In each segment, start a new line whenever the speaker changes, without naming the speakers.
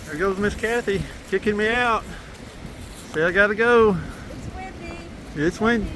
There goes Miss Kathy kicking me out. Say I gotta go.
It's windy.
It's windy.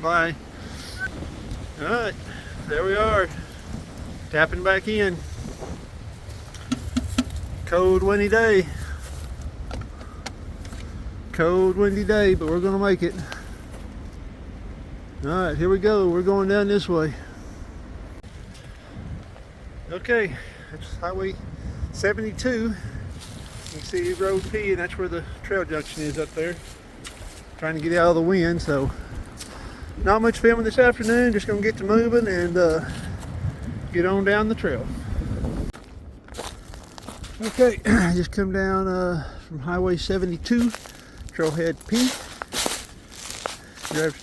Bye. Alright, there we are. Tapping back in. Cold, windy day. Cold, windy day, but we're gonna make it. Alright, here we go. We're going down this way. Okay, that's Highway 72. You can see Road P, and that's where the trail junction is up there. Trying to get out of the wind, so not much filming this afternoon. Just gonna get to moving and get on down the trail. Okay, I just come down from Highway 72, Trailhead P. Grabbed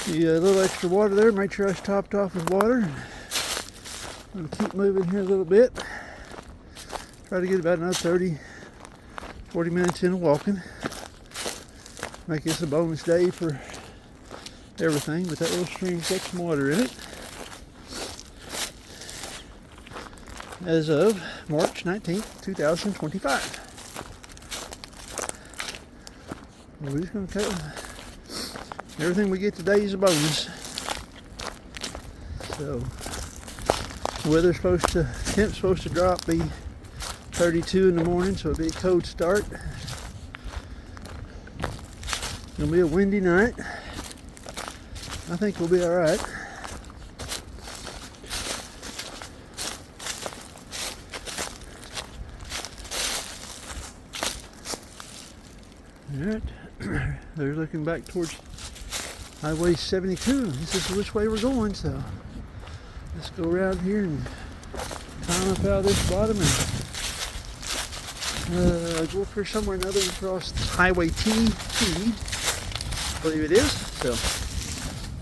the little extra water there. Make sure I was topped off with water. I'm gonna keep moving here a little bit. Try to get about another 40 minutes in of walking. Make this a bonus day for everything, but that little stream's got some water in it. As of March 19th, 2025. We're just going to cut everything we get today is a bonus. So, temp's supposed to drop, be 32 in the morning, so it'll be a cold start. It'll be a windy night. I think we'll be alright. Alright, they're looking back towards Highway 72. This is which way we're going, so let's go around here and climb up out of this bottom and go up here somewhere or another and cross Highway TT, I believe it is. So,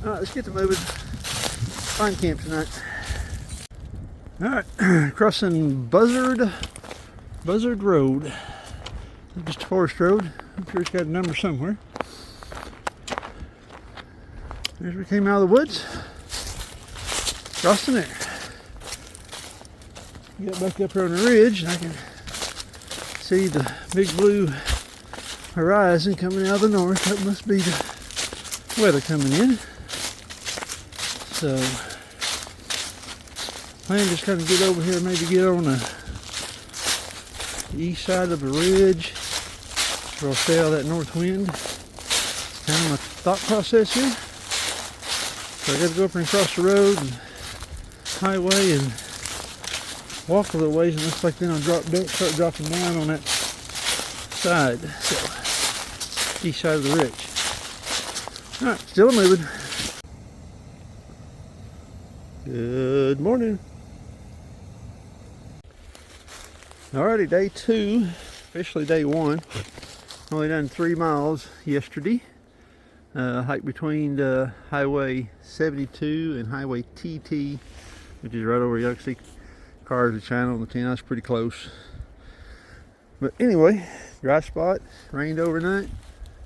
alright, let's get to moving. Find camp tonight. Alright, crossing Buzzard Road. Just a forest road. I'm sure it's got a number somewhere. There's we came out of the woods. Crossing there. Got back up here on the ridge and I can see the big blue horizon coming out of the north. That must be the weather coming in. So, plan just kind of get over here, maybe get on the east side of the ridge where I'll stay out of that north wind. Kind of my thought process here. So I got to go up and cross the road and highway and walk a little ways, and it looks like then I'll start dropping down on that side. So, east side of the ridge. Alright, still moving. Good morning. Alrighty, day 2, officially day 1. Only done 3 miles yesterday. Hike between Highway 72 and Highway TT, which is right over here. You can see cars are shining on the tin. That's pretty close. But anyway, dry spot. Rained overnight.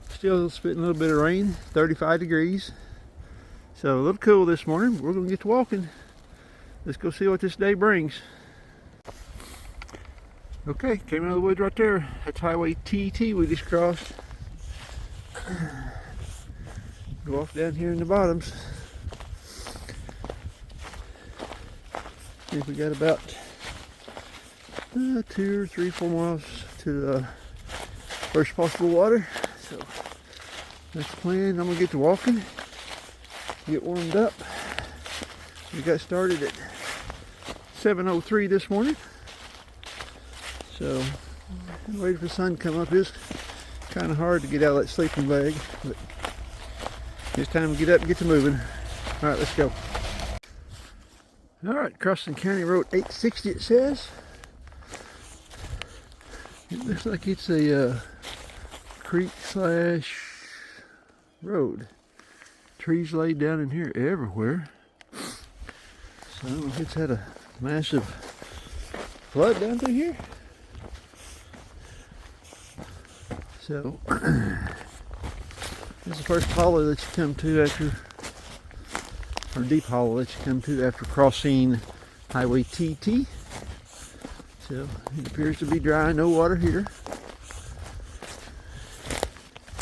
Still spitting a little bit of rain. 35 degrees. So a little cool this morning. We're going to get to walking. Let's go see what this day brings. Okay, came out of the woods right there. That's Highway TT we just crossed. Go off down here in the bottoms. I think we got about 2 or 3, 4 miles to the first possible water. So that's the plan. I'm gonna get to walking, get warmed up. We got started at 7:03 this morning. So waiting for the sun to come up. It's kind of hard to get out of that sleeping bag, but it's time to get up and get to moving. All right, let's go. All right, crossing County Road 860 it says. It looks like it's a creek / road. Trees laid down in here everywhere. So I don't know if it's had a massive flood down through here. So this is the first hollow that you come to after, or deep hollow that you come to after crossing Highway TT. So it appears to be dry, no water here.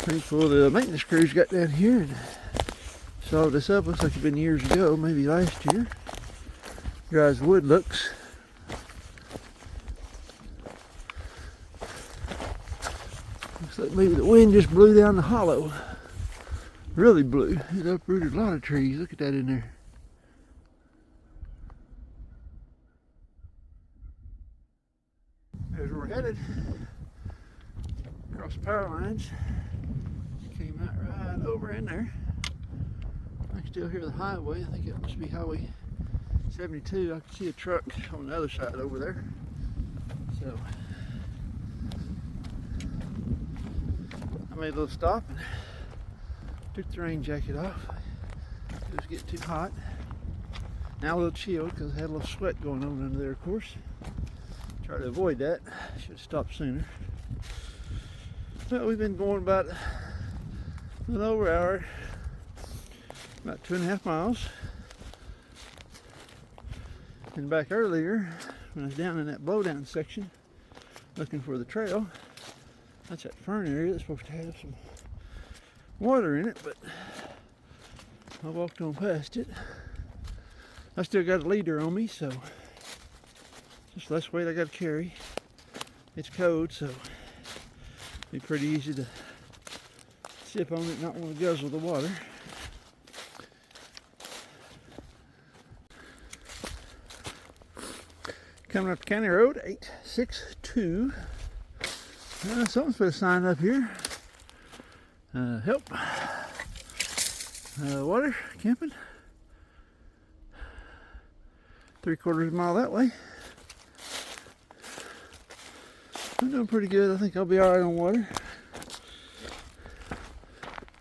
Thankful the maintenance crews got down here and saw this up. Looks like it's been years ago, maybe last year. Dry as wood looks. Looks like maybe the wind just blew down the hollow. Really blew. It uprooted a lot of trees. Look at that in there. As we're headed across the power lines, came out right over in there. I can still hear the highway. I think it must be Highway 72. I can see a truck on the other side over there. So I made a little stop and took the rain jacket off. It was getting too hot. Now a little chilled because I had a little sweat going on under there, of course. Try to avoid that. Should have stopped sooner. Well, we've been going about a little over an hour, about 2.5 miles. And back earlier, when I was down in that blowdown section, looking for the trail, that's that fern area that's supposed to have some water in it, but I walked on past it. I still got a leader on me, so just less weight I got to carry. It's cold, so it'll be pretty easy to sip on it, not want to guzzle the water. Coming up County Road 862. Someone's put a sign up here. Help. Water, camping. 3/4 mile that way. I'm doing pretty good. I think I'll be alright on water.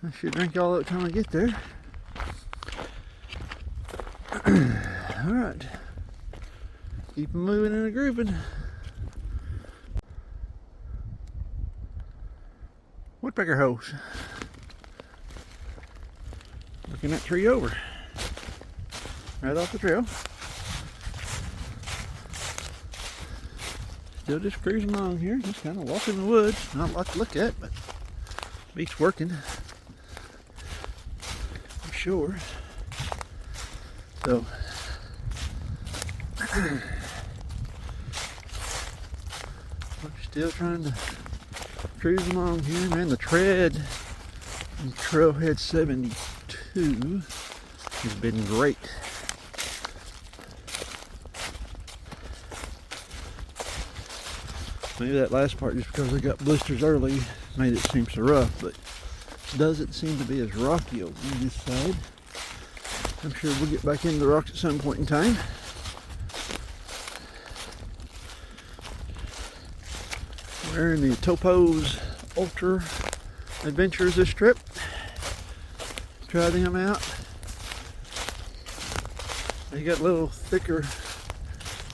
I should drink all of it time I get there. Alright. Keep them moving and grooving. Woodpecker hose. Looking that tree over. Right off the trail. Still just cruising along here, just kind of walking in the woods. Not a lot to look at, but beats working. For sure. So I'm still trying to cruise along here, man. The tread in Trailhead 72 has been great. Maybe that last part, just because I got blisters early, made it seem so rough, but it doesn't seem to be as rocky over on this side. I'm sure we'll get back into the rocks at some point in time. We're in the Topo's Ultra Adventures this trip. Try them out. They got a little thicker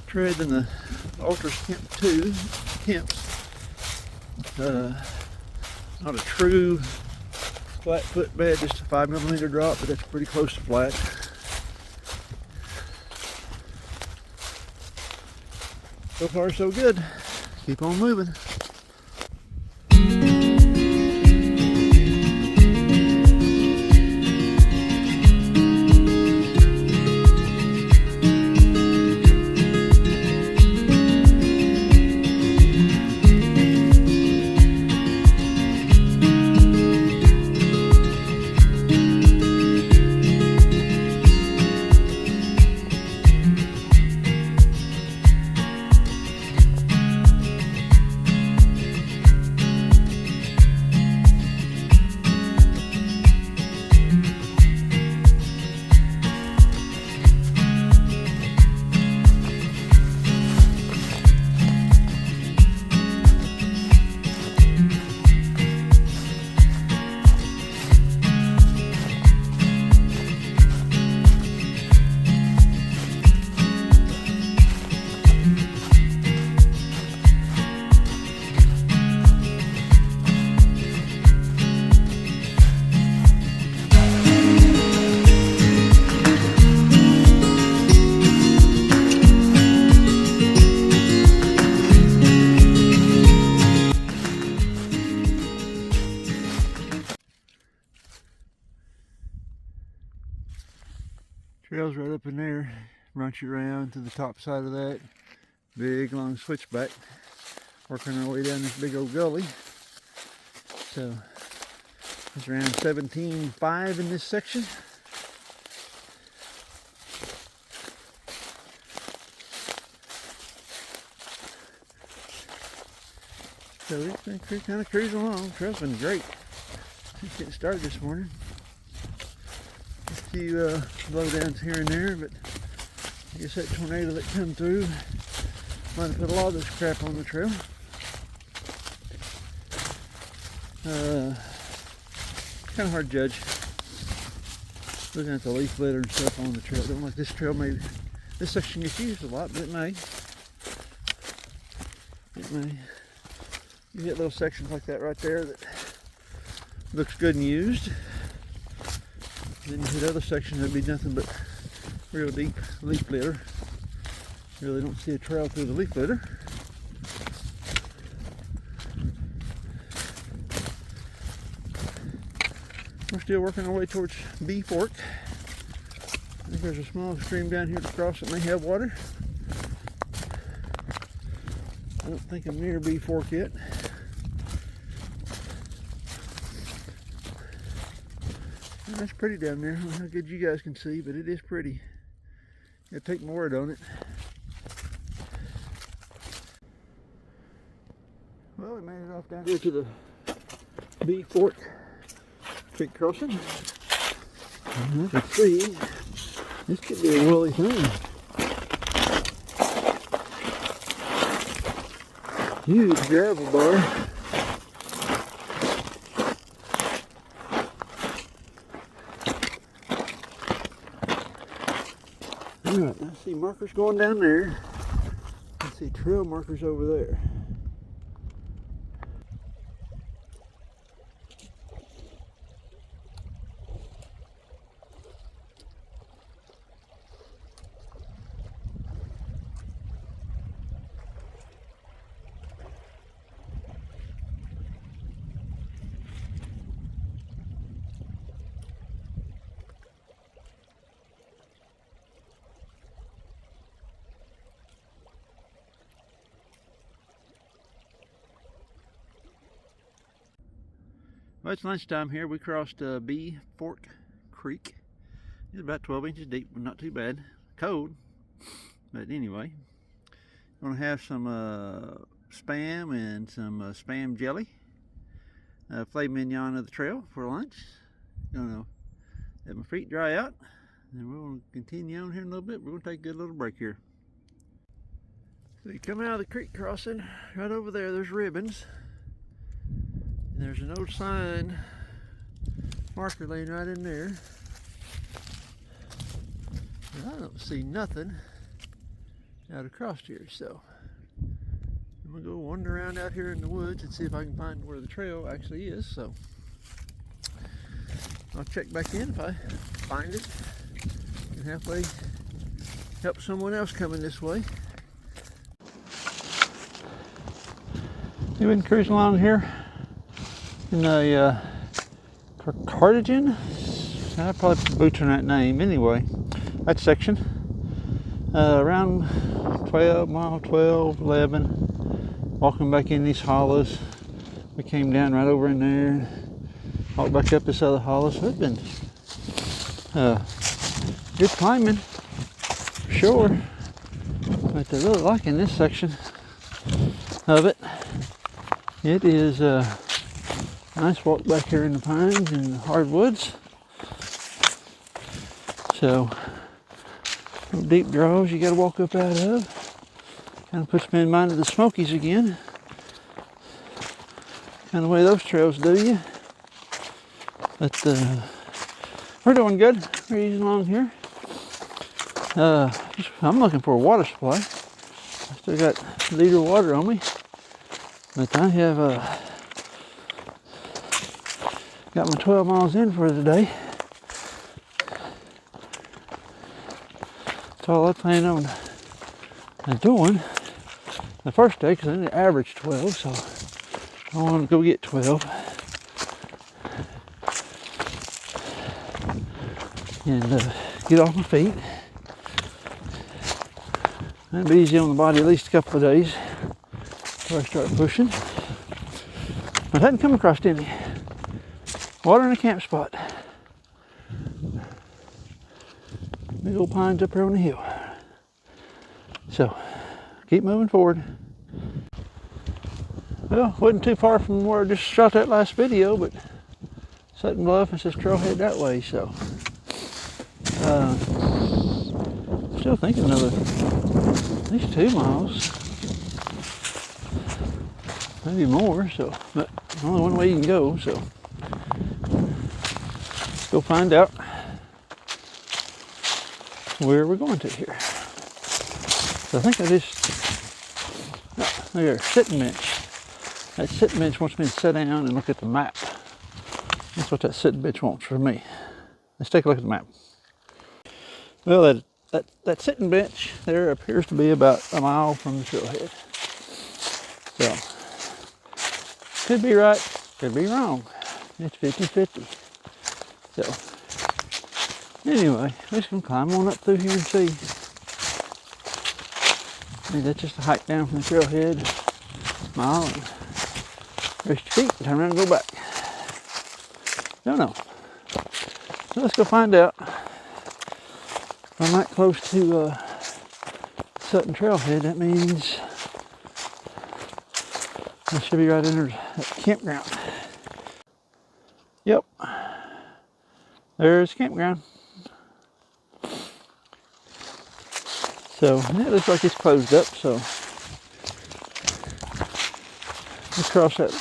tread than the Ultra Camp 2 camps. Not a true flat foot bed, just a 5mm drop, but that's pretty close to flat. So far so good. Keep on moving. Trail's right up in there. Runs you around to the top side of that. Big long switchback. Working our way down this big old gully. So it's around 17.5 in this section. So it's been kind of cruising along. Trail's been great. Just getting started this morning. A few blowdowns here and there, but I guess that tornado that come through might have put a lot of this crap on the trail. Kind of hard to judge. Looking at the leaf litter and stuff on the trail. Don't like this trail. Maybe this section gets used a lot, but it may. It may. You get little sections like that right there that looks good and used. Then you hit other sections that'd be nothing but real deep leaf litter. Really don't see a trail through the leaf litter. We're still working our way towards B Fork. I think there's a small stream down here to cross that may have water. I don't think I'm near B Fork yet. And that's pretty down there. I don't know how good you guys can see, but it is pretty. Gotta take my word on it. Well, we made it off down here to the B Fork Creek crossing. And I can see this could be a woolly thing. Huge gravel bar. Alright, I see markers going down there. I see trail markers over there. Well, it's lunchtime here. We crossed B Fork Creek. It's about 12 inches deep, but not too bad. Cold, but anyway. I'm gonna have some Spam and some Spam jelly. Filet mignon of the trail for lunch. Gonna let my feet dry out, and we're gonna continue on here in a little bit. We're gonna take a good little break here. So you come out of the creek crossing, right over there, there's ribbons. And there's an old sign marker laying right in there. But I don't see nothing out across here, so I'm gonna go wander around out here in the woods and see if I can find where the trail actually is. So I'll check back in if I find it and halfway help someone else coming this way. You've been cruising along here in the Karkaghne. I probably butchered that name. Anyway, that section around 12, 11, walking back in these hollows. We came down right over in there, walked back up this other hollow. So it's been good climbing for sure, but I really liking this section of it. It is nice walk back here in the pines and the hardwoods. So, deep draws you got to walk up out of. Kind of puts me in mind of the Smokies again. Kind of the way those trails do you. But we're doing good. We're easing along here. I'm looking for a water supply. I still got a liter of water on me. But I have got my 12 miles in for the day. That's all I plan on doing the first day, because I need to average 12, so I want to go get 12. And get off my feet. That'll be easy on the body at least a couple of days before I start pushing. I hadn't come across any water in a camp spot. Big old pines up here on the hill. So, keep moving forward. Well, wasn't too far from where I just shot that last video, but Sutton Bluff and says Trailhead that way, so still thinking another at least 2 miles, maybe more. So, but only one way you can go. So, let's go find out where we're going to here. So I think I just there, sitting bench. That sitting bench wants me to sit down and look at the map. That's what that sitting bench wants from me. Let's take a look at the map. Well, that sitting bench there appears to be about a mile from the trailhead. So, could be right, could be wrong. It's 50-50. So, anyway, we're just going to climb on up through here and see. Maybe that's just a hike down from the trailhead, mile, and rest your feet, turn around and go back. Don't know. So let's go find out. I'm right close to Sutton Trailhead. That means I should be right under that campground. Yep. There's the campground. So it looks like it's closed up, so let's cross that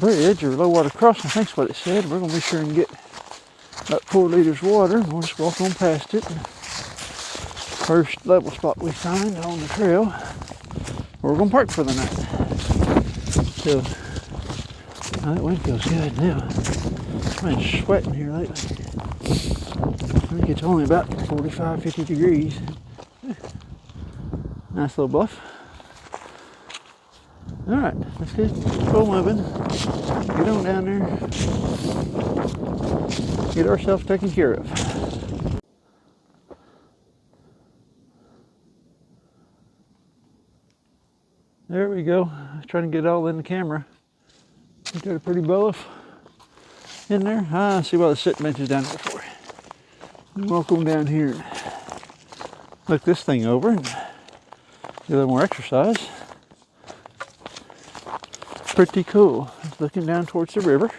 bridge or low water crossing, I think's what it said. We're gonna be sure and get about 4 liters of water. We'll just walk on past it. First level spot we find on the trail. We're gonna park for the night. So that wind feels good now. I've been sweating here lately. I think it's only about 45-50 degrees. Nice little bluff. Alright, let's go moving. Get on down there. Get ourselves taken care of. There we go. I was trying to get it all in the camera. Got a pretty bluff in there. I see why the sitting bench is down there for. Walk on down here and look this thing over and get a little more exercise. Pretty cool. Looking down towards the river.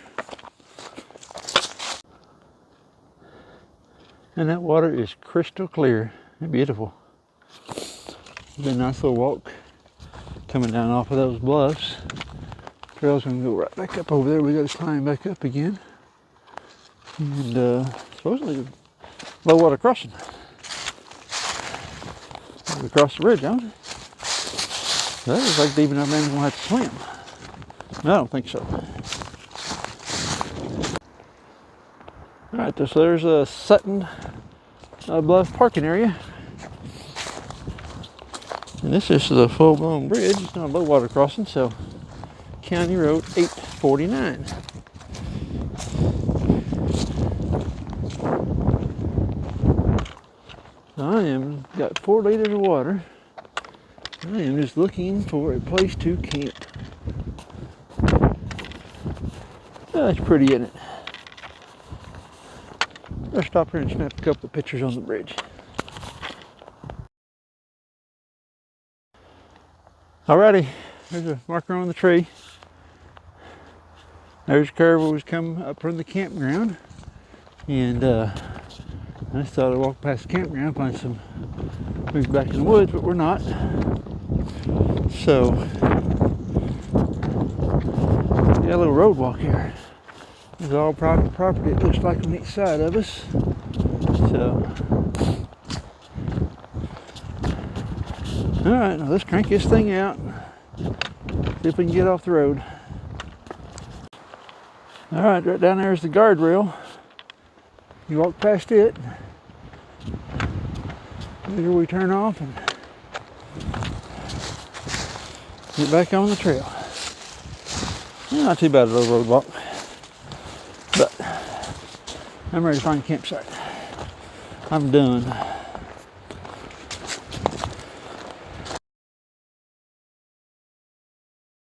And that water is crystal clear and beautiful. It's been a nice little walk coming down off of those bluffs. Trail's gonna go right back up over there. We gotta climb back up again. And supposedly low water crossing. We crossed the bridge, don't we? That looks like even our man's gonna have to swim. No, I don't think so. Alright, so there's a Sutton Bluff parking area. And this is a full-blown bridge. It's not a low water crossing, so County Road 849. I am got 4 liters of water. I am just looking for a place to camp. That's pretty, isn't it? Let's stop here and snap a couple of pictures on the bridge. Alrighty, there's a marker on the tree. There's a curve where we come up from the campground. And I just thought I'd walk past the campground, find some moves back in the woods, but we're not. So, got a little road walk here. There's all private property, it looks like, on each side of us. So, alright, now let's crank this thing out. See if we can get off the road. Alright, right down there is the guardrail. You walk past it. Here we turn off and get back on the trail. Not too bad a little road walk, but I'm ready to find a campsite. I'm done.